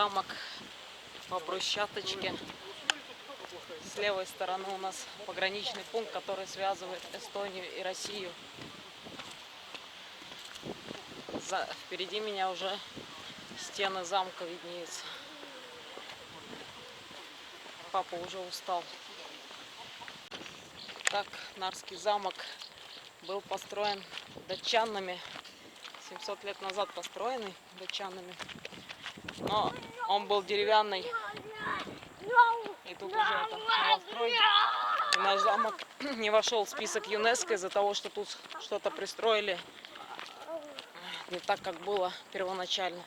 замок по брусчаточке. С левой стороны у нас пограничный пункт, который связывает Эстонию и Россию. Впереди меня уже стены замка виднеются. Папа уже устал. Так, Нарский замок был построен датчанами. 700 лет назад построенный датчанами. Но он был деревянный. И тут уже это новострой. И наш замок не вошел в список ЮНЕСКО из-за того, что тут что-то пристроили не так, как было первоначально.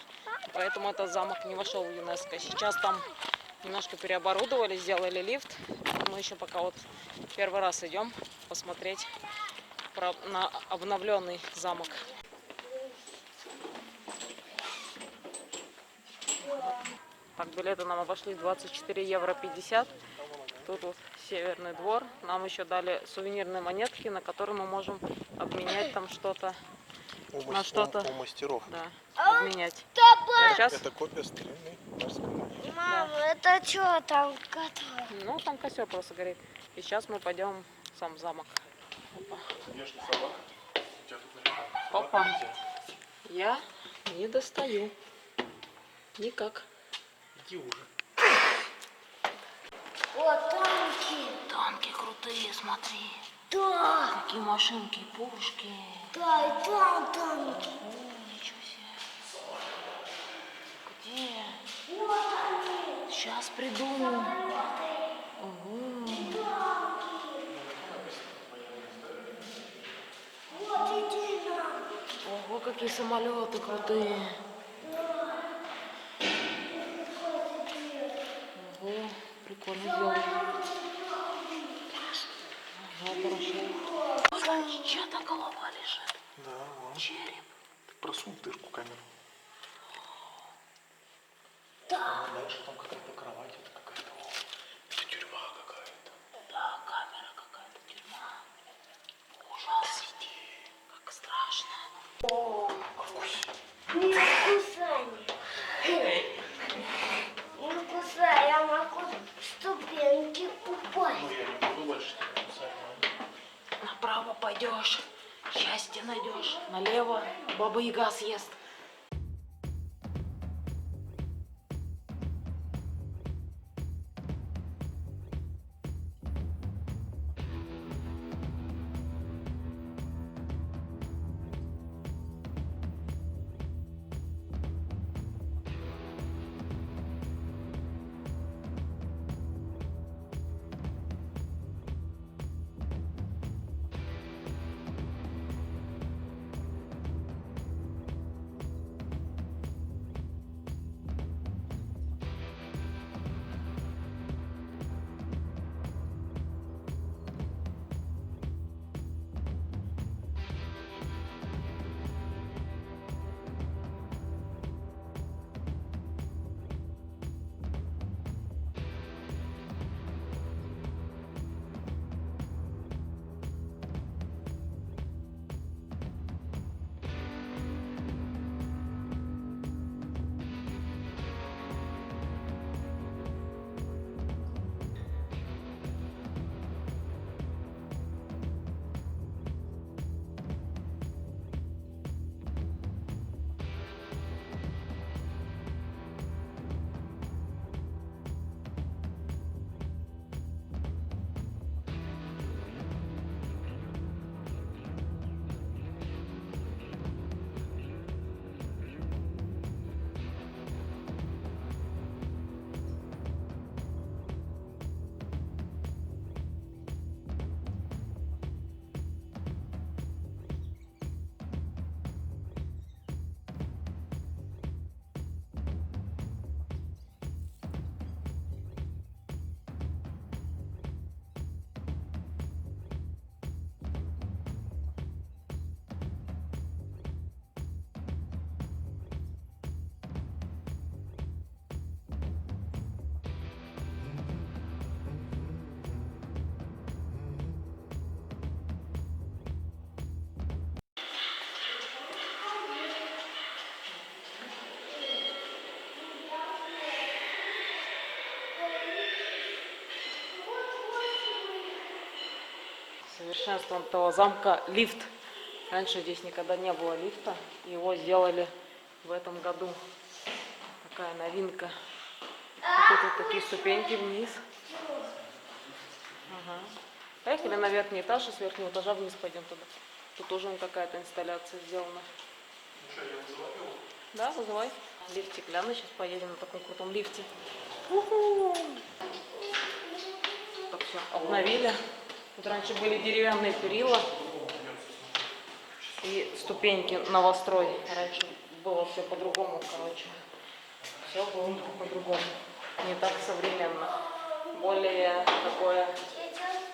Поэтому этот замок не вошел в ЮНЕСКО. Сейчас там немножко переоборудовали, сделали лифт. Мы еще пока вот первый раз идем посмотреть на обновленный замок. Так, билеты нам обошлись 24 евро 50. Тут вот Северный двор. Нам еще дали сувенирные монетки, на которые мы можем обменять там что-то. На что-то. У мастеров. Да, обменять. Сейчас... Это копия старинной Нарской монеты. Мама, да. Это что там? Ну, там костер просто горит. И сейчас мы пойдем в сам замок. Опа. Опа. Я не достаю. Никак. Иди уже. Вот танки. Танки крутые, смотри. Да. Какие машинки, пушки. Да, и там танки. О, ничего себе. Где? Вот они. Сейчас приду. Ого. Вот иди нам. Ого, какие самолеты крутые. Ого, прикольно сделано. Ага, хорошо. Чья-то голова лежит. Да, вон. Череп. Ты просунь дырку камеру. Да. А дальше там какая-то кровать, это какая-то... Это тюрьма какая-то. Да, камера какая-то, тюрьма. Ужас. Как страшно. О, не кусай. Не кусай, я могу ступеньки упасть. Ну, я не могу больше не кусать. Направо пойдешь, счастье найдешь. Налево Баба-Яга съест. совершенством этого замка лифт. Раньше здесь никогда не было лифта. Его сделали в этом году. Такая новинка. И тут вот такие ступеньки вниз. Ага. Поехали на верхний этаж, и с верхнего этажа вниз пойдем туда. Тут тоже какая-то инсталляция сделана. Да, вызывай. Лифт стеклянный, сейчас поедем на таком крутом лифте. Так, все, обновили. Тут раньше были деревянные перила и ступеньки новострой. Раньше было все по-другому, короче. Все было по-другому. Не так современно. Более такое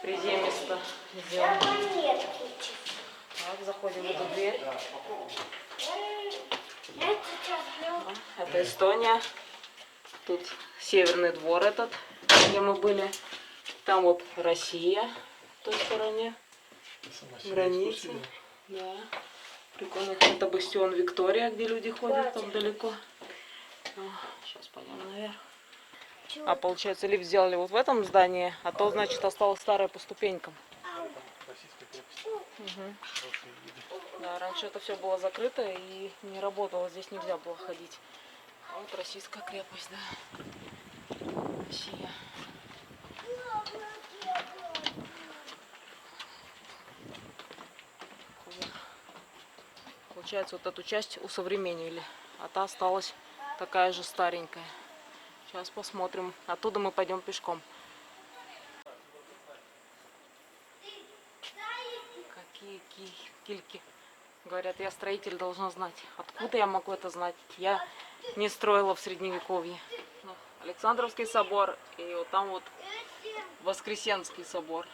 приземисто сделано. Так, заходим в эту дверь. Это Эстония. Тут Северный двор этот, где мы были. Там вот Россия, в той стороне. Граница. Да. Прикольно. Это бастион Виктория, где люди ходят там далеко. Сейчас пойдем наверх. А получается, лифт сделали вот в этом здании, а то, значит, осталось старое по ступенькам. Угу. Да, раньше это все было закрыто и не работало, здесь нельзя было ходить. А вот российская крепость, да. Россия. Получается, вот эту часть усовременили, а та осталась такая же старенькая. Сейчас посмотрим. Оттуда мы пойдем пешком. Какие кильки. Говорят, я строитель, должна знать. Откуда я могу это знать? Я не строила в Средневековье. Александровский собор и вот там вот Воскресенский собор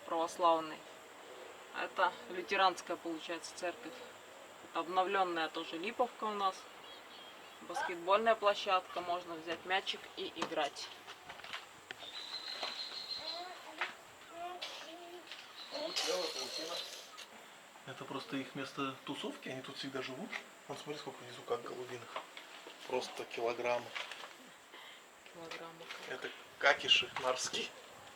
православный. Это лютеранская, получается, церковь. Это обновленная тоже Липовка у нас. Баскетбольная площадка. Можно взять мячик и играть. Это просто их место тусовки, они тут всегда живут. Вон смотри, сколько внизу как голубиных. Просто килограммы. Это какиши морские.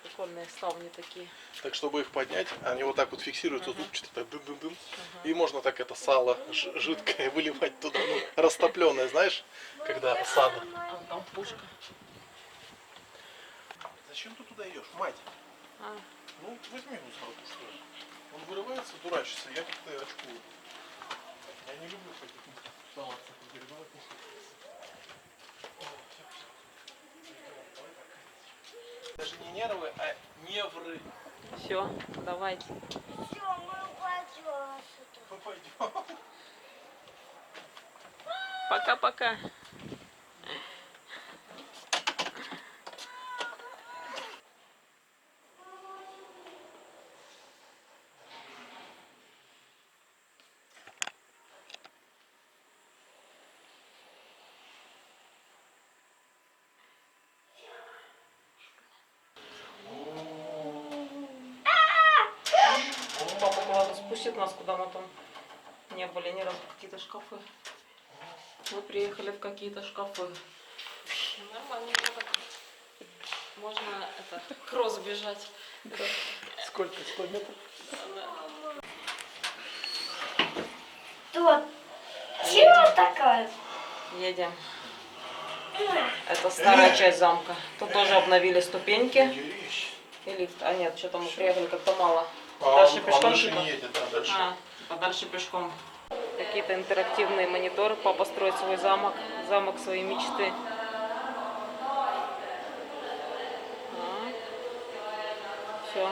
Прикольные ставни такие. Так, чтобы их поднять, они вот так вот фиксируются, зубчато, так дым-дым-дым. И можно так это сало жидкое выливать туда, ну, растопленное, знаешь, когда сало. А там пушка. Зачем ты туда идешь, мать? Ну, возьми мусор, что ли. Он вырывается, дурачится, я как-то очкую. Я не люблю таких оставаться, перебывать не Даже не нервы, а невры. Все, давайте. Все, мы пойдем сюда. Мы пойдем. Пока-пока. Папа, ладно, спустит нас, куда мы там не были ни разу, какие-то шкафы. Мы приехали в какие-то шкафы. Нормально, можно это, кросс бежать. Сколько? 100 метров? Тут. Чего такое? Едем. Это старая часть замка. Тут тоже обновили ступеньки и лифт. А нет, что-то мы приехали как-то мало. Дальше пешком дальше типа? не едет, да, дальше. Дальше пешком. Какие-то интерактивные мониторы. Папа строит свой замок. Замок своей мечты. Все.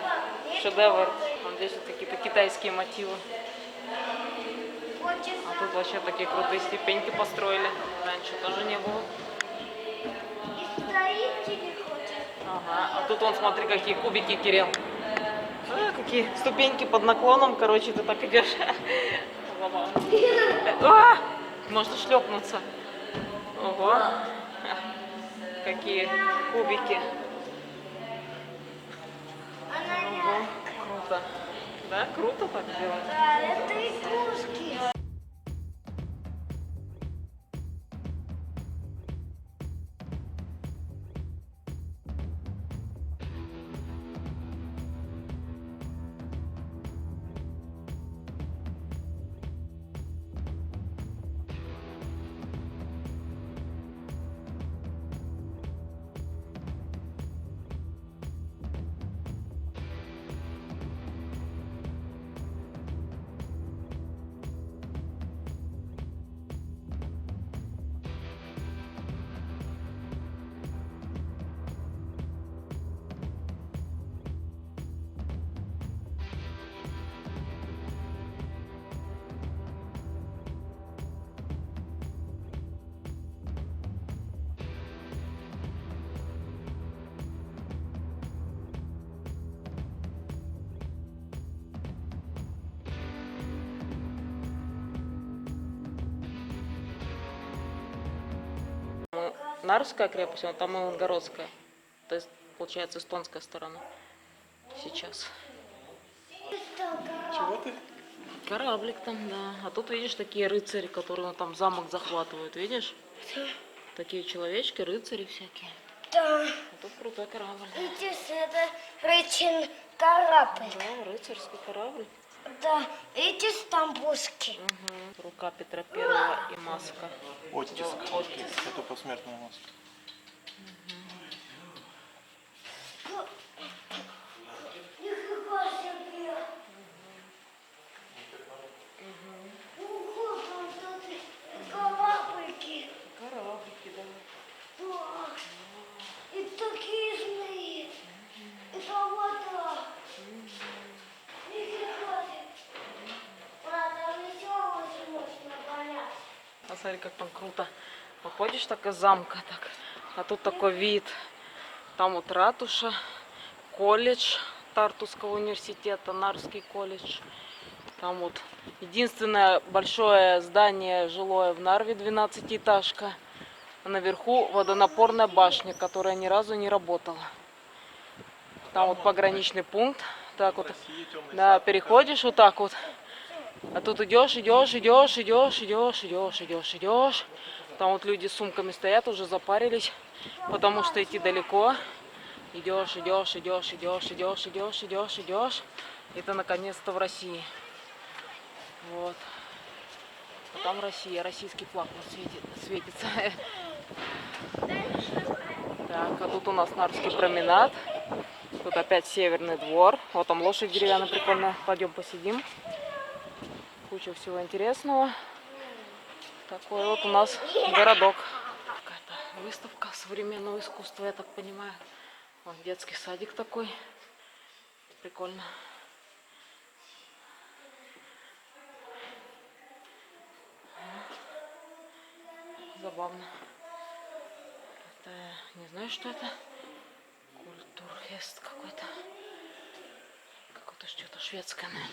Шедевр. Вот здесь вот какие-то китайские мотивы. А тут вообще такие крутые ступеньки построили. Раньше тоже не было. И строители ходят. Ага. А тут вон, смотри, какие кубики, Кирилл. Какие ступеньки под наклоном, короче, ты так идешь. Можно шлепнуться. Ого. Какие кубики. Ого. Круто. Да, круто так делать. Да, это игрушки. Нарвская крепость, а там Ивангородская. То есть, получается, эстонская сторона. Сейчас. Чего ты? Кораблик там, да. А тут, видишь, такие рыцари, которые там замок захватывают, видишь? Такие человечки, рыцари всякие. Да. А тут крутой корабль. Видишь, это рычин корабль. Да, рыцарский корабль. Да, видишь, там пушки. Угу. Рука Петра Первого и маска. Оттиск. Оттиск. Это посмертная маска. Нифига себе. Ого, там тут кораблики. Кораблики, да. Да. И такие злые. Это вода. Нифига себе. Правда, еще очень мощно болят. А смотри, как там круто. Выходишь так из замка, так. А тут такой вид. Там вот ратуша, колледж Тартусского университета, Нарвский колледж. Там вот единственное большое здание жилое в Нарве, 12-этажка. А наверху водонапорная башня, которая ни разу не работала. Там вот пограничный пункт. Так вот, да, переходишь вот так вот. А тут идешь. Там вот люди с сумками стоят, уже запарились, потому что идти далеко. Идешь. И ты наконец-то в России. Вот. А там Россия, российский флаг вот светится. Так, а тут у нас Нарвский променад. Тут опять Северный двор. Вот там лошадь деревянная прикольная. Пойдем посидим. Куча всего интересного. Такой вот у нас городок. Какая-то выставка современного искусства, я так понимаю. Вот детский садик такой. Прикольно. Забавно. Это, не знаю, что это. Культурфест какой-то. Какое-то что-то шведское, наверное.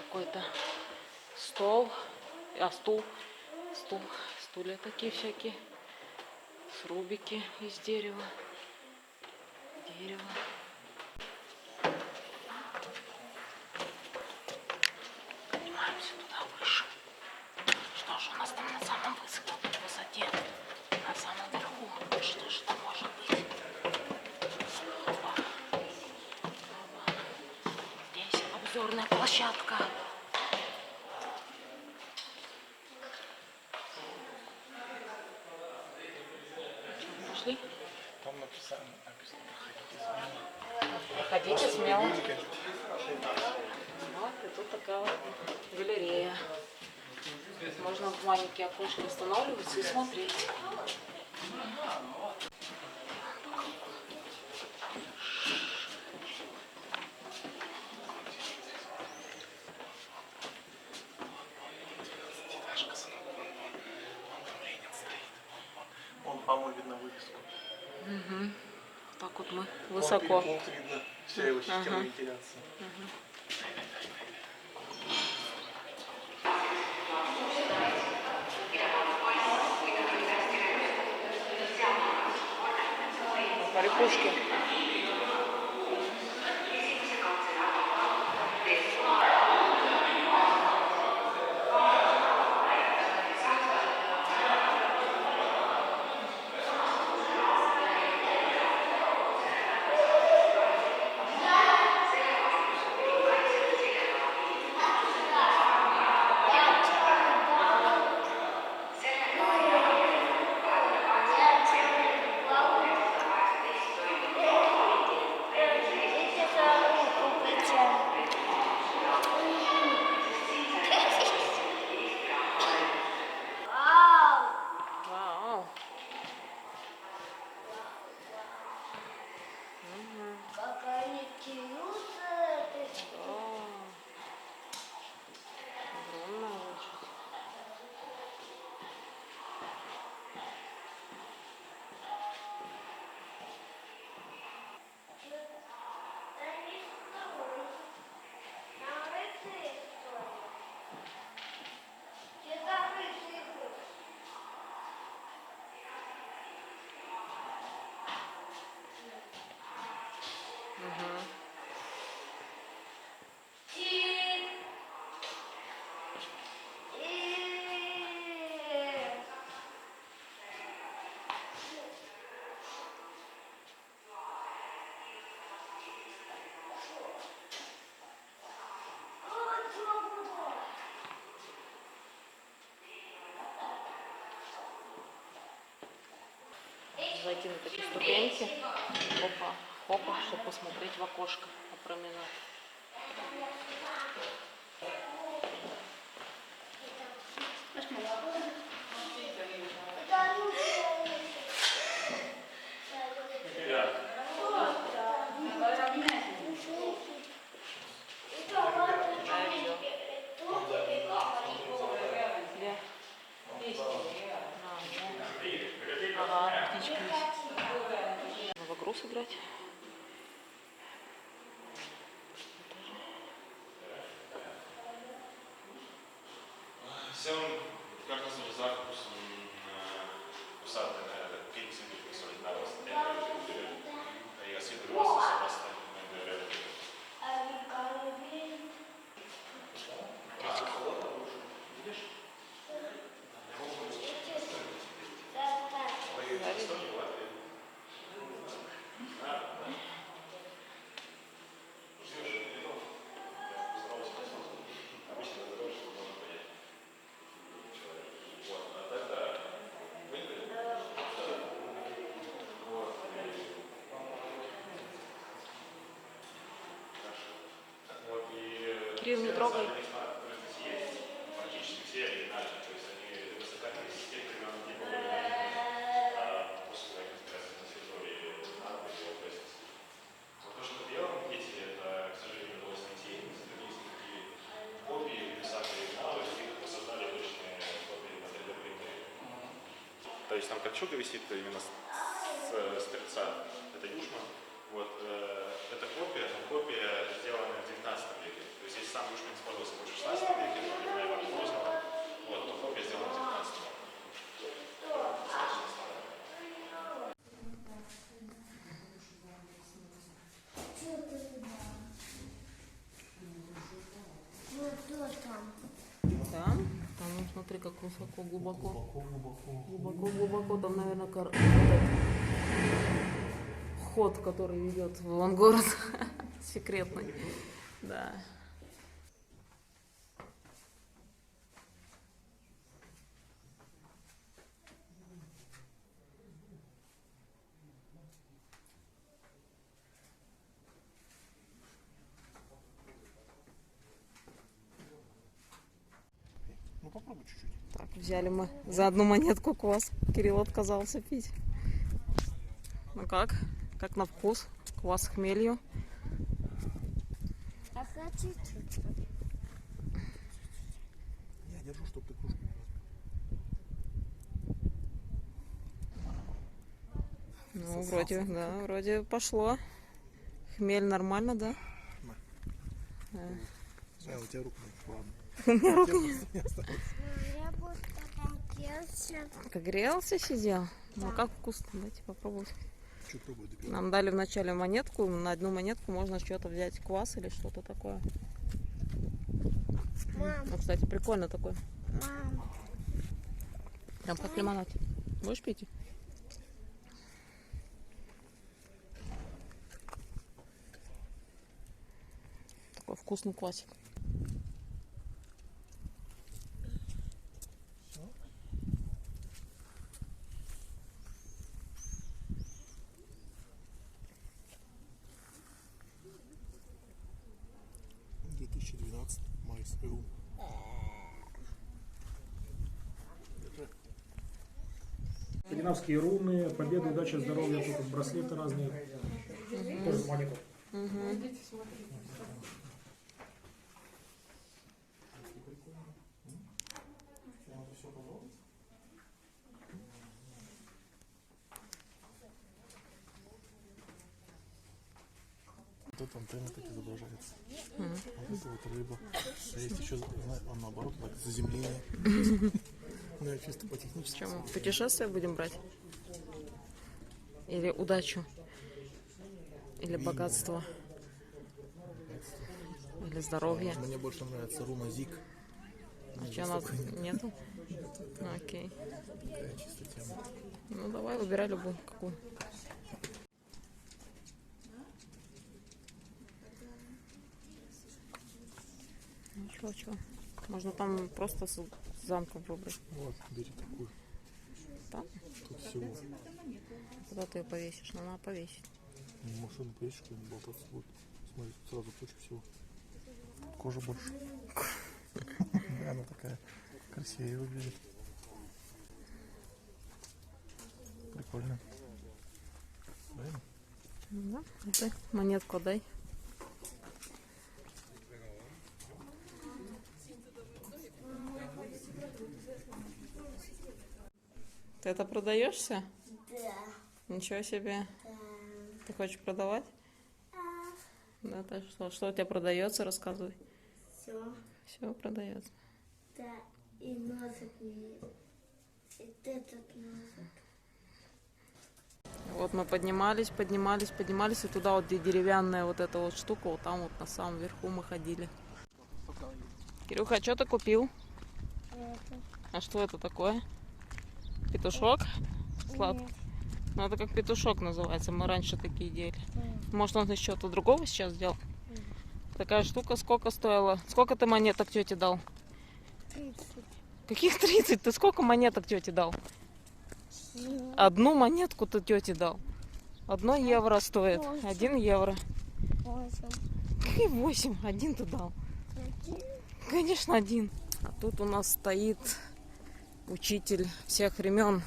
Какой-то стол, стулья такие всякие, срубики из дерева. Поднимаемся туда выше. Что же у нас там на самом высоте, на самом верху? Что же там может быть? Опа. Здесь обзорная площадка. Пошли? Там написано. Проходите смело. Вот, и тут такая вот галерея. Можно в маленькие окошки останавливаться и смотреть. Вон, по-моему, видно вывеску. Угу. Так вот мы Вон высоко. перепункт видно. Вся его система вентиляции. Репушки. зайти на такие ступеньки. Хопа, хопа, чтобы посмотреть в окошко на променад. Ага, птичка есть. Надо в игру сыграть. Siamo qualcosa di esatto usate nelle piccole di solitario e io si trovo abbastanza Кирилл, не трогай. практически все оригинальные, то есть они высокие из тех времен, где были после своей конспирации на территории НАТО и ОБС. Вот то, что делаем эти, это, к сожалению, удалось найти, сохранились такие копии, писали оригиналы, их создали точные копии на 3D принтере. То есть там кольчуга висит именно с торца, это Юшман. Вот, эта копия, копия сделанная в 19 веке. То есть если сам Юшман использовался в 16 веке, например, Ивана Грозного, вот, то копия сделана в 19 веке. Да? Там, ну, смотри, как высоко, глубоко. Глубоко. Там, наверное, ход, который ведет в Ивангород. Секретный. Да. Ну попробуй чуть-чуть. Так, взяли мы за одну монетку квас. Кирилл отказался пить. Ну как? Как на вкус? Квас с хмелью. А хочу чуть-чуть. Я держу, чтобы ты кружку. Ну, вроде, да, вроде пошло. Хмель нормально, да? Я у тебя руку не ладно. У меня руки не... Я просто погрелся. Погрелся, сидел? Ну, как вкусно, дайте попробовать. Что пробуй, допивай. Нам дали вначале монетку, на одну монетку можно что-то взять, квас или что-то такое. Мам, Ну, кстати, прикольно такой. мам. Прям как лимонад. Будешь пить? Такой вкусный квасик. Майс Рум. Скандинавские руны, победа, удача, здоровье, тут браслеты разные. Тоже с монеток. Вот это антенна так изображается. Вот это вот рыба. А есть еще, он наоборот, так, заземление. Ну, я чисто по технически. Чем мы путешествие будем брать? Или удачу? Или богатство? Или здоровье? Мне больше нравится руна Зик. А что, у нас нету? Ну, окей. Такая чисто тема. Ну, давай, выбирай любую, какую. Ну, чего. Можно там просто с замком выбрать. Вот, бери такую. Там? Тут всего. Куда ты ее повесишь? Ну, надо повесить. Машину повесишь, как болтаться будет. Смотри, сразу куча всего. Кожа больше. Да, она такая красивее выглядит. Прикольно. Правильно? Да, дай монетку дай. Ты это продаешься? Да. Ничего себе. Да. Ты хочешь продавать? Да, так что у тебя продается, рассказывай. Все. Все продается. Да. И носик нет. И этот носик. Вот мы поднимались, и туда вот, где деревянная вот эта вот штука, вот там вот на самом верху мы ходили. Кирюха, а что ты купил? Это. А что это такое? Петушок? Сладкий. Нет. Ну это как петушок называется, мы раньше такие делали. Может он из чего-то другого сейчас сделал? Такая штука сколько стоила? Сколько ты монеток тете дал? 30. Каких 30? Ты сколько монеток тете дал? Одну монетку ты тете дал. 1 евро стоит. 1 евро. 8. Какие 8? 1 ты дал. Конечно, 1. А тут у нас стоит учитель всех времен.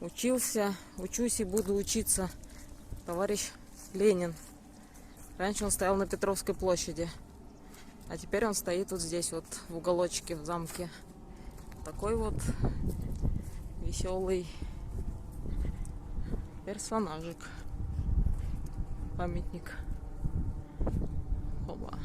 Учился, учусь и буду учиться. Товарищ Ленин. Раньше он стоял на Петровской площади. А теперь он стоит вот здесь, вот в уголочке, в замке. Такой вот веселый персонажик. Памятник. Оба.